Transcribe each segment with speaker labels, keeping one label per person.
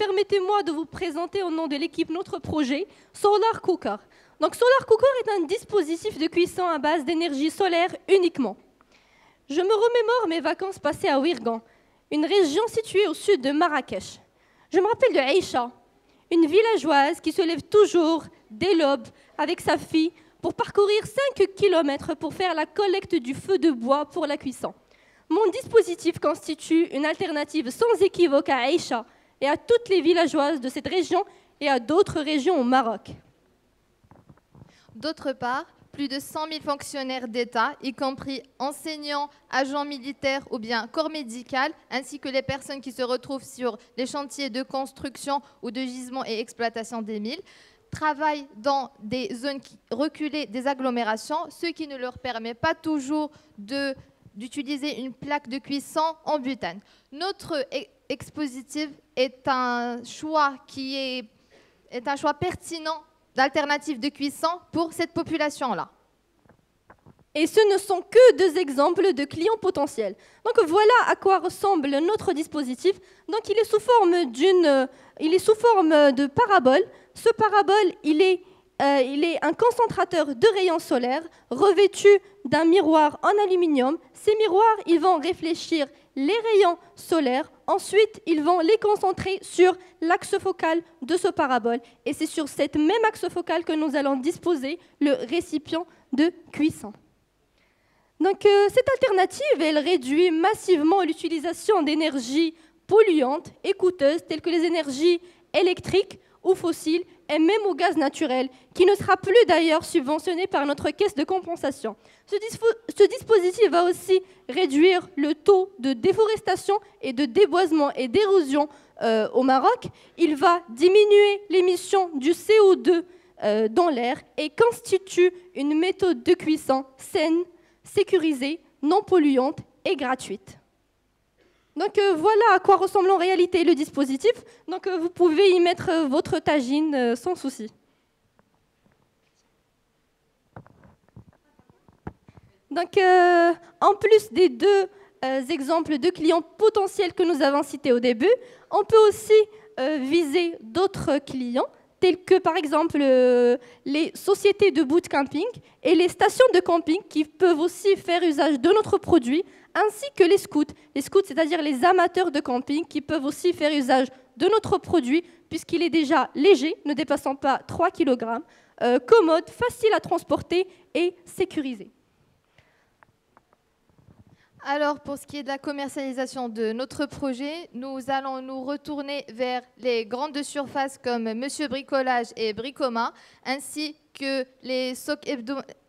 Speaker 1: permettez-moi de vous présenter au nom de l'équipe notre projet Solar Cooker. Donc Solar Cooker est un dispositif de cuisson à base d'énergie solaire uniquement. Je me remémore mes vacances passées à Ouirgan, une région située au sud de Marrakech. Je me rappelle de Aïcha, une villageoise qui se lève toujours dès l'aube avec sa fille pour parcourir 5 km pour faire la collecte du feu de bois pour la cuisson. Mon dispositif constitue une alternative sans équivoque à Aïcha et à toutes les villageoises de cette région et à d'autres régions au Maroc.
Speaker 2: D'autre part, plus de 100 000 fonctionnaires d'État, y compris enseignants, agents militaires ou bien corps médical, ainsi que les personnes qui se retrouvent sur les chantiers de construction ou de gisement et exploitation des milles, travaillent dans des zones reculées des agglomérations, ce qui ne leur permet pas toujours d'utiliser une plaque de cuisson en butane. Notre expositif est un choix pertinent d'alternatives de cuisson pour cette population-là.
Speaker 1: Et ce ne sont que 2 exemples de clients potentiels. Donc voilà à quoi ressemble notre dispositif. Donc il est sous forme de parabole. Ce parabole, il est un concentrateur de rayons solaires revêtu d'un miroir en aluminium. Ces miroirs, ils vont réfléchir les rayons solaires. Ensuite, ils vont les concentrer sur l'axe focal de ce parabole. Et c'est sur cette même axe focal que nous allons disposer le récipient de cuisson. Donc, cette alternative, elle réduit massivement l'utilisation d'énergies polluantes et coûteuses, telles que les énergies électriques ou fossiles, et même au gaz naturel, qui ne sera plus d'ailleurs subventionné par notre caisse de compensation. Ce dispositif va aussi réduire le taux de déforestation et de déboisement et d'érosion au Maroc. Il va diminuer l'émission du CO2 dans l'air et constitue une méthode de cuisson saine, sécurisée, non polluante et gratuite. Donc voilà à quoi ressemble en réalité le dispositif. Donc vous pouvez y mettre votre tagine sans souci. Donc en plus des 2 exemples de clients potentiels que nous avons cités au début, on peut aussi viser d'autres clients tels que par exemple les sociétés de boot camping et les stations de camping qui peuvent aussi faire usage de notre produit, ainsi que les scouts. Les scouts, c'est-à-dire les amateurs de camping qui peuvent aussi faire usage de notre produit puisqu'il est déjà léger, ne dépassant pas 3 kg, commode, facile à transporter et sécurisé.
Speaker 2: Alors, pour ce qui est de la commercialisation de notre projet, nous allons nous retourner vers les grandes surfaces comme Monsieur Bricolage et Bricoma, ainsi que les socs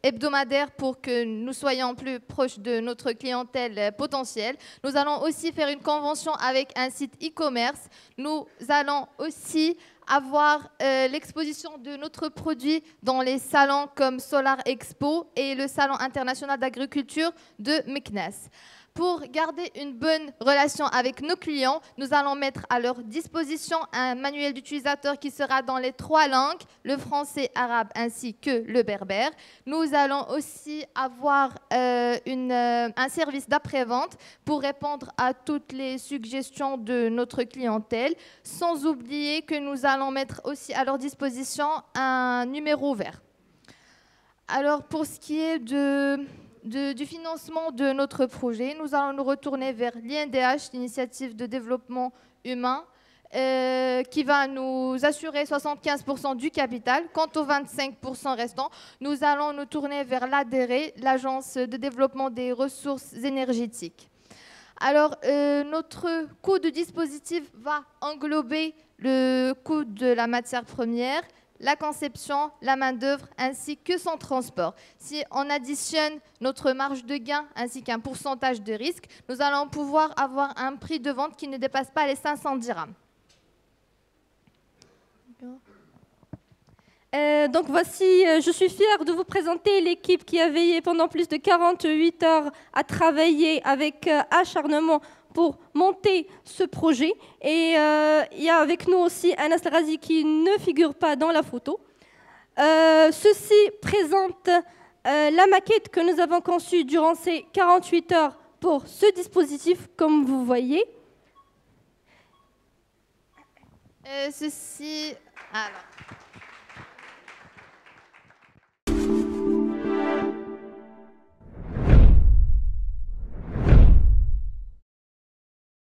Speaker 2: hebdomadaires pour que nous soyons plus proches de notre clientèle potentielle. Nous allons aussi faire une convention avec un site e-commerce. Nous allons aussi avoir l'exposition de notre produit dans les salons comme Solar Expo et le Salon international d'agriculture de Meknès. Pour garder une bonne relation avec nos clients, nous allons mettre à leur disposition un manuel d'utilisateur qui sera dans les 3 langues, le français, arabe ainsi que le berbère. Nous allons aussi avoir un service d'après-vente pour répondre à toutes les suggestions de notre clientèle, sans oublier que nous allons mettre aussi à leur disposition un numéro vert. Alors, pour ce qui est du financement de notre projet, nous allons nous retourner vers l'INDH, l'Initiative de développement humain, qui va nous assurer 75% du capital. Quant aux 25% restants, nous allons nous tourner vers l'ADERE, l'Agence de développement des ressources énergétiques. Alors, notre coût de dispositif va englober le coût de la matière première, la conception, la main-d'œuvre ainsi que son transport. Si on additionne notre marge de gain ainsi qu'un pourcentage de risque, nous allons pouvoir avoir un prix de vente qui ne dépasse pas les 500 dirhams.
Speaker 1: Donc voici, je suis fière de vous présenter l'équipe qui a veillé pendant plus de 48 heures à travailler avec acharnement pour monter ce projet. Et il y a avec nous aussi Anas Razi qui ne figure pas dans la photo. Ceci présente la maquette que nous avons conçue durant ces 48 heures pour ce dispositif, comme vous voyez.
Speaker 2: Ceci. Alors.